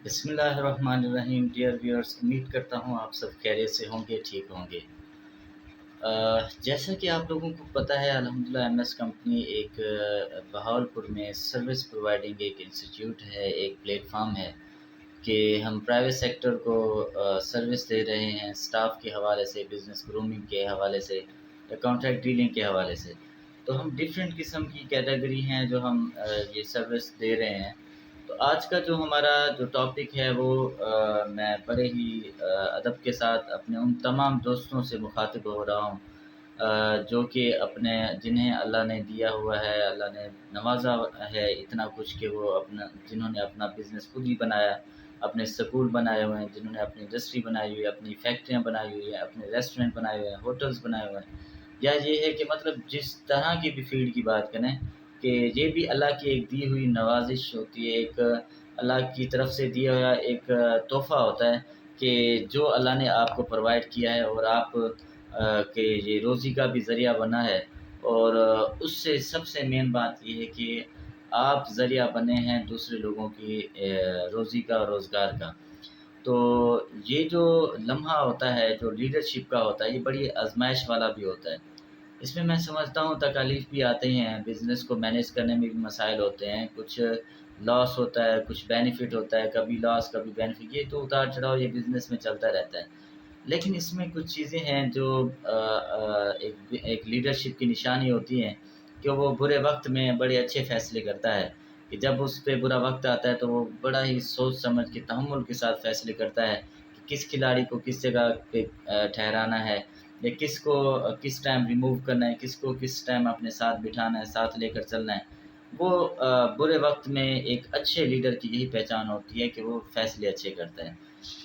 بسم اللہ الرحمن الرحیم ڈیئر ویورز، امید کرتا ہوں آپ سب خیریت سے ہوں گے، ٹھیک ہوں گے۔ جیسا کہ آپ لوگوں کو پتہ ہے، الحمدللہ ایم ایس کمپنی ایک بہاولپور میں سروس پرووائڈنگ ایک انسٹیٹیوٹ ہے، ایک پلیٹ فارم ہے کہ ہم پرائیویٹ سیکٹر کو سروس دے رہے ہیں، سٹاف کے حوالے سے، بزنس گرومنگ کے حوالے سے یا کانٹریکٹ ڈیلنگ کے حوالے سے۔ تو ہم ڈفرینٹ قسم کی کیٹیگری ہیں جو ہم یہ سروس دے رہے ہیں۔ تو آج کا جو ہمارا جو ٹاپک ہے وہ میں بڑے ہی ادب کے ساتھ اپنے ان تمام دوستوں سے مخاطب ہو رہا ہوں جو کہ جنہیں اللہ نے دیا ہوا ہے، اللہ نے نوازا ہے اتنا کچھ کہ وہ جنہوں نے اپنا بزنس خود ہی بنایا، اپنے سکول بنائے ہوئے ہیں، جنہوں نے اپنی انڈسٹری بنائی ہوئی ہے، اپنی فیکٹریاں بنائی ہوئی ہیں، اپنے ریسٹورنٹ بنائے ہوئے ہیں، ہوٹلز بنائے ہوئے ہیں، یا یہ ہے کہ مطلب جس طرح کی بھی فیلڈ کی بات کریں کہ یہ بھی اللہ کی ایک دی ہوئی نوازش ہوتی ہے، ایک اللہ کی طرف سے دیا ہوا ایک تحفہ ہوتا ہے کہ جو اللہ نے آپ کو پرووائڈ کیا ہے اور آپ کہ یہ روزی کا بھی ذریعہ بنا ہے، اور اس سے سب سے مین بات یہ ہے کہ آپ ذریعہ بنے ہیں دوسرے لوگوں کی روزی کا اور روزگار کا۔ تو یہ جو لمحہ ہوتا ہے، جو لیڈرشپ کا ہوتا ہے، یہ بڑی آزمائش والا بھی ہوتا ہے۔ اس میں سمجھتا ہوں تکالیف بھی آتے ہیں، بزنس کو مینیج کرنے میں بھی مسائل ہوتے ہیں، کچھ لاس ہوتا ہے، کچھ بینیفٹ ہوتا ہے، کبھی لاس کبھی بینیفٹ، یہ تو اتار چڑھاؤ یہ بزنس میں چلتا رہتا ہے۔ لیکن اس میں کچھ چیزیں ہیں جو ایک لیڈرشپ کی نشانی ہوتی ہیں کہ وہ برے وقت میں بڑے اچھے فیصلے کرتا ہے، کہ جب اس پہ برا وقت آتا ہے تو وہ بڑا ہی سوچ سمجھ کے تحمل کے ساتھ فیصلے کرتا ہے کہ کس کھلاڑی کو کس جگہ پہ ٹھہرانا ہے، یا کس کو کس ٹائم ریموو کرنا ہے، کس کو کس ٹائم اپنے ساتھ بٹھانا ہے، ساتھ لے کر چلنا ہے۔ وہ برے وقت میں ایک اچھے لیڈر کی یہی پہچان ہوتی ہے کہ وہ فیصلے اچھے کرتا ہے۔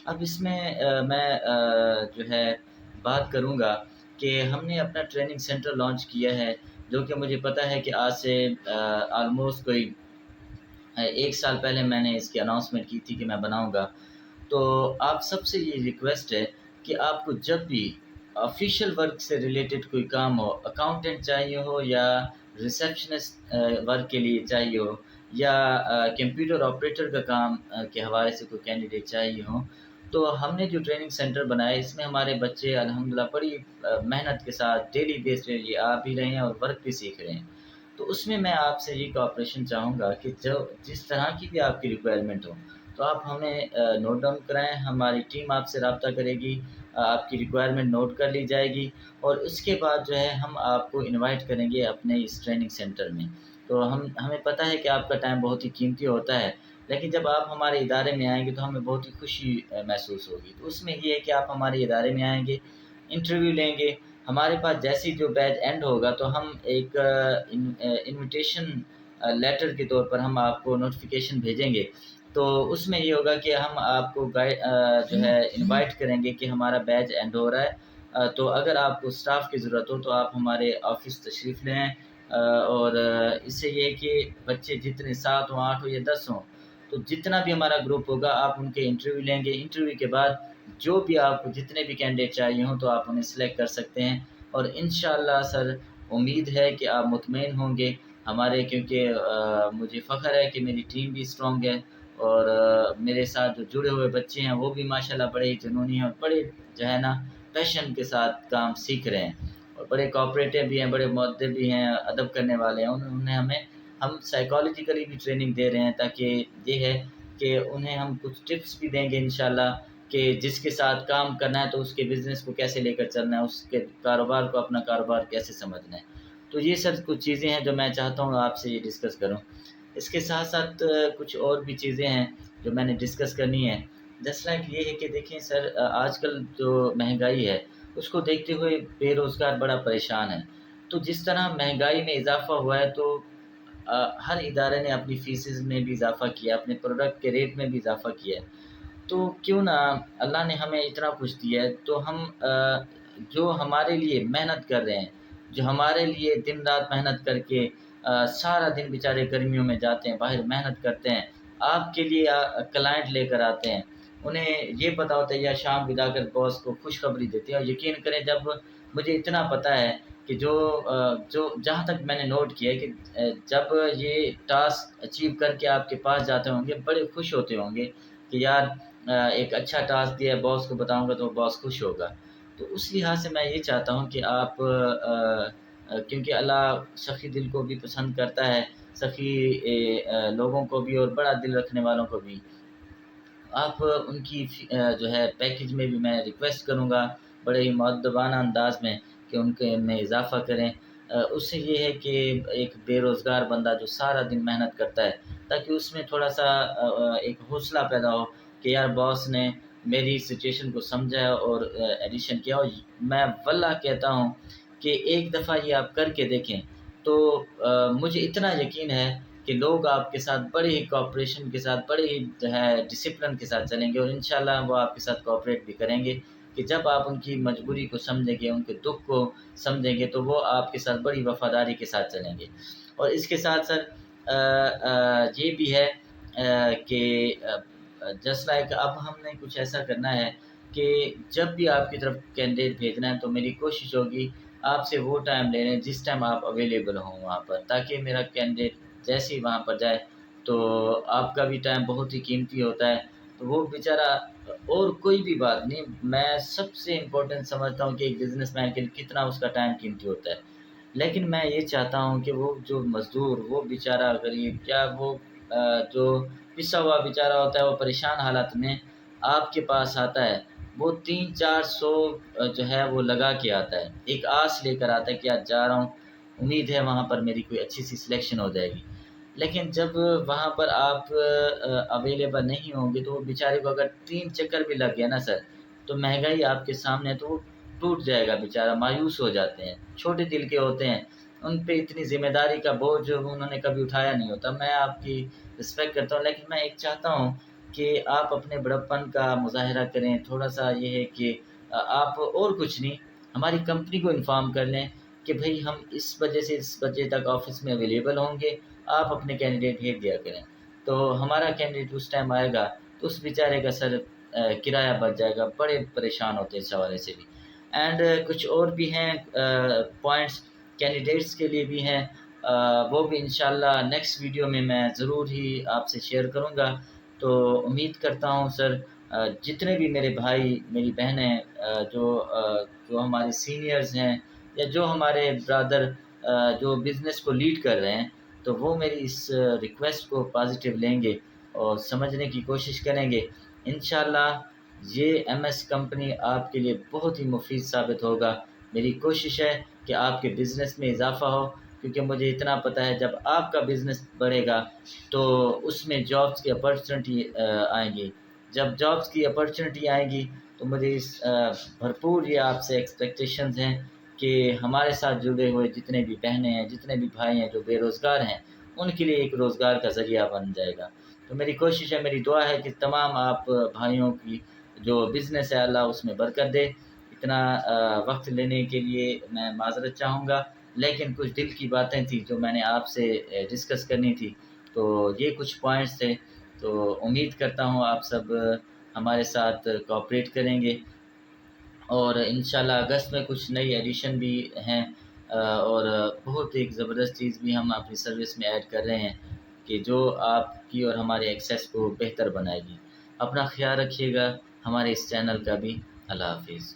اب اس میں میں جو ہے بات کروں گا کہ ہم نے اپنا ٹریننگ سینٹر لانچ کیا ہے، جو کہ مجھے پتہ ہے کہ آج سے آلموسٹ کوئی 1 سال پہلے میں نے اس کی اناؤنسمنٹ کی تھی کہ میں بناؤں گا۔ تو آپ سب سے یہ ریکویسٹ ہے کہ آپ کو جب بھی آفیشیل ورک سے ریلیٹڈ کوئی کام ہو، اکاؤنٹنٹ چاہیے ہو یا ریسیپشنسٹ ورک کے لیے چاہیے ہو، یا کمپیوٹر آپریٹر کا کام کے حوالے سے کوئی کینڈیڈیٹ چاہیے ہو، تو ہم نے جو ٹریننگ سینٹر بنایا ہے اس میں ہمارے بچے الحمدللہ بڑی محنت کے ساتھ ڈیلی بیس پہ یہ آ بھی رہے ہیں اور ورک بھی سیکھ رہے ہیں۔ تو اس میں آپ سے یہ کوآپریشن چاہوں گا کہ جس طرح کی بھی آپ کی ریکوائرمنٹ ہو تو آپ ہمیں نوٹ ڈاؤن کرائیں، ہماری ٹیم آپ سے رابطہ کرے گی، آپ کی ریکوائرمنٹ نوٹ کر لی جائے گی، اور اس کے بعد جو ہے ہم آپ کو انوائٹ کریں گے اپنے اس ٹریننگ سینٹر میں۔ تو ہمیں پتہ ہے کہ آپ کا ٹائم بہت ہی قیمتی ہوتا ہے، لیکن جب آپ ہمارے ادارے میں آئیں گے تو ہمیں بہت ہی خوشی محسوس ہوگی۔ تو اس میں یہ ہے کہ آپ ہمارے ادارے میں آئیں گے، انٹرویو لیں گے، ہمارے پاس جیسی جو بیچ اینڈ ہوگا تو ہم ایک انویٹیشن لیٹر کے طور پر ہم آپ کو نوٹیفیکیشن بھیجیں گے۔ تو اس میں یہ ہوگا کہ ہم آپ کو جو ہے انوائٹ کریں گے کہ ہمارا بیچ اینڈ ہو رہا ہے، تو اگر آپ کو سٹاف کی ضرورت ہو تو آپ ہمارے آفس تشریف لیں، اور اس سے یہ ہے کہ بچے جتنے 7 ہوں، 8 ہوں یا 10 ہوں، تو جتنا بھی ہمارا گروپ ہوگا آپ ان کے انٹرویو لیں گے۔ انٹرویو کے بعد جو بھی آپ کو جتنے بھی کینڈیڈیٹ چاہیے ہوں تو آپ انہیں سلیکٹ کر سکتے ہیں، اور انشاءاللہ سر امید ہے کہ آپ مطمئن ہوں گے ہمارے، کیونکہ مجھے فخر ہے کہ میری ٹیم بھی اسٹرانگ ہے، اور میرے ساتھ جو جڑے ہوئے بچے ہیں وہ بھی ماشاءاللہ بڑے جنونی ہیں، اور بڑے جو ہے نا پیشن کے ساتھ کام سیکھ رہے ہیں، اور بڑے کوآپریٹو بھی ہیں، بڑے مؤدب بھی ہیں، ادب کرنے والے ہیں۔ ہم سائیکالوجیکلی بھی ٹریننگ دے رہے ہیں، تاکہ یہ ہے کہ انہیں ہم کچھ ٹپس بھی دیں گے انشاءاللہ کہ جس کے ساتھ کام کرنا ہے تو اس کے بزنس کو کیسے لے کر چلنا ہے، اس کے کاروبار کو اپنا کاروبار کیسے سمجھنا ہے۔ تو یہ سب کچھ چیزیں ہیں جو میں چاہتا ہوں آپ سے یہ ڈسکس کروں۔ اس کے ساتھ ساتھ کچھ اور بھی چیزیں ہیں جو میں نے ڈسکس کرنی ہے، جس لائک یہ ہے کہ دیکھیں سر، آج کل جو مہنگائی ہے اس کو دیکھتے ہوئے بے روزگار بڑا پریشان ہے۔ تو جس طرح مہنگائی میں اضافہ ہوا ہے تو ہر ادارے نے اپنی فیسز میں بھی اضافہ کیا، اپنے پروڈکٹ کے ریٹ میں بھی اضافہ کیا ہے۔ تو کیوں نہ اللہ نے ہمیں اتنا کچھ دیا ہے تو ہم جو ہمارے لیے محنت کر رہے ہیں، جو ہمارے لیے دن رات محنت کر کے سارا دن بیچارے گرمیوں میں جاتے ہیں، باہر محنت کرتے ہیں، آپ کے لیے کلائنٹ لے کر آتے ہیں، انہیں یہ پتہ ہوتا ہے یا شام بتا کر باس کو خوشخبری دیتے ہیں۔ اور یقین کریں جب مجھے اتنا پتہ ہے کہ جو جہاں تک میں نے نوٹ کیا ہے کہ جب یہ ٹاسک اچیو کر کے آپ کے پاس جاتے ہوں گے بڑے خوش ہوتے ہوں گے کہ یار ایک اچھا ٹاسک دیا ہے، باس کو بتاؤں گا تو باس خوش ہوگا۔ تو اس لحاظ سے میں یہ چاہتا ہوں کہ آپ کیونکہ اللہ سخی دل کو بھی پسند کرتا ہے، سخی لوگوں کو بھی اور بڑا دل رکھنے والوں کو بھی۔ آپ ان کی جو ہے پیکیج میں بھی میں ریکویسٹ کروں گا بڑے ہی مؤدبانہ انداز میں کہ ان کے میں اضافہ کریں۔ اس سے یہ ہے کہ ایک بے روزگار بندہ جو سارا دن محنت کرتا ہے، تاکہ اس میں تھوڑا سا ایک حوصلہ پیدا ہو کہ یار باس نے میری سچویشن کو سمجھا ہے اور ایڈیشن کیا۔ اور میں واللہ کہتا ہوں کہ ایک دفعہ یہ آپ کر کے دیکھیں تو مجھے اتنا یقین ہے کہ لوگ آپ کے ساتھ بڑے ہی کوآپریشن کے ساتھ، بڑے ہی جو ہے ڈسپلن کے ساتھ چلیں گے، اور انشاءاللہ وہ آپ کے ساتھ کوآپریٹ بھی کریں گے کہ جب آپ ان کی مجبوری کو سمجھیں گے، ان کے دکھ کو سمجھیں گے تو وہ آپ کے ساتھ بڑی وفاداری کے ساتھ چلیں گے۔ اور اس کے ساتھ سر یہ بھی ہے کہ جسٹ لائک اب ہم نے کچھ ایسا کرنا ہے کہ جب بھی آپ کی طرف کینڈیڈیٹ بھیجنا ہے تو میری کوشش ہوگی آپ سے وہ ٹائم لے لیں جس ٹائم آپ اویلیبل ہوں وہاں پر، تاکہ میرا کینڈیڈیٹ جیسے ہی وہاں پر جائے تو آپ کا بھی ٹائم بہت ہی قیمتی ہوتا ہے، تو وہ بیچارہ اور کوئی بھی بات نہیں، میں سب سے امپورٹنٹ سمجھتا ہوں کہ ایک بزنس مین کے لیے کتنا اس کا ٹائم قیمتی ہوتا ہے، لیکن میں یہ چاہتا ہوں کہ وہ جو مزدور، وہ بیچارہ غریب، کیا وہ جو پسا ہوا بیچارہ ہوتا ہے، وہ پریشان حالت میں آپ کے پاس آتا ہے، وہ 300-400 جو ہے وہ لگا کے آتا ہے، ایک آس لے کر آتا ہے کہ آج جا رہا ہوں، امید ہے وہاں پر میری کوئی اچھی سی سلیکشن ہو جائے گی۔ لیکن جب وہاں پر آپ اویلیبل نہیں ہوں گے تو وہ بیچارے کو اگر 3 چکر بھی لگ گیا نا سر، تو مہنگائی آپ کے سامنے ہے تو وہ ٹوٹ جائے گا بیچارہ، مایوس ہو جاتے ہیں، چھوٹے دل کے ہوتے ہیں، ان پہ اتنی ذمہ داری کا بوجھ انہوں نے کبھی اٹھایا نہیں ہوتا۔ میں آپ کی رسپیکٹ کرتا ہوں، لیکن میں ایک چاہتا ہوں کہ آپ اپنے بڑپن کا مظاہرہ کریں، تھوڑا سا یہ ہے کہ آپ اور کچھ نہیں، ہماری کمپنی کو انفارم کر لیں کہ بھئی ہم اس بجے سے اس بجے تک آفس میں اویلیبل ہوں گے، آپ اپنے کینڈیڈیٹ بھیج دیا کریں، تو ہمارا کینڈیڈیٹ اس ٹائم آئے گا تو اس بیچارے کا سر کرایہ بچ جائے گا، بڑے پریشان ہوتے ہیں اس حوالے سے بھی۔ اینڈ کچھ اور بھی ہیں پوائنٹس کینڈیڈیٹس کے لیے بھی ہیں، وہ بھی انشاءاللہ نیکسٹ ویڈیو میں ضرور ہی آپ سے شیئر کروں گا۔ تو امید کرتا ہوں سر جتنے بھی میرے بھائی میری بہنیں جو ہمارے سینئرز ہیں یا جو ہمارے برادر جو بزنس کو لیڈ کر رہے ہیں، تو وہ میری اس ریکویسٹ کو پازیٹیو لیں گے اور سمجھنے کی کوشش کریں گے۔ انشاءاللہ یہ ایم ایس کمپنی آپ کے لیے بہت ہی مفید ثابت ہوگا۔ میری کوشش ہے کہ آپ کے بزنس میں اضافہ ہو، کیونکہ مجھے اتنا پتہ ہے جب آپ کا بزنس بڑھے گا تو اس میں جابس کی اپرچونیٹی آئیں گی، جب جابس کی اپرچونیٹی آئیں گی تو مجھے بھرپور یہ آپ سے ایکسپیکٹیشنز ہیں کہ ہمارے ساتھ جڑے ہوئے جتنے بھی بہنیں ہیں، جتنے بھی بھائی ہیں جو بے روزگار ہیں، ان کے لیے ایک روزگار کا ذریعہ بن جائے گا۔ تو میری کوشش ہے، میری دعا ہے کہ تمام آپ بھائیوں کی جو بزنس ہے اللہ اس میں برکت دے۔ اتنا وقت لینے کے لیے میں معذرت چاہوں گا، لیکن کچھ دل کی باتیں تھیں جو میں نے آپ سے ڈسکس کرنی تھی، تو یہ کچھ پوائنٹس تھے۔ تو امید کرتا ہوں آپ سب ہمارے ساتھ کوآپریٹ کریں گے، اور انشاءاللہ اگست میں کچھ نئی ایڈیشن بھی ہیں، اور بہت ایک زبردست چیز بھی ہم اپنی سروس میں ایڈ کر رہے ہیں کہ جو آپ کی اور ہمارے ایکسیس کو بہتر بنائے گی۔ اپنا خیال رکھیے گا، ہمارے اس چینل کا بھی۔ اللہ حافظ۔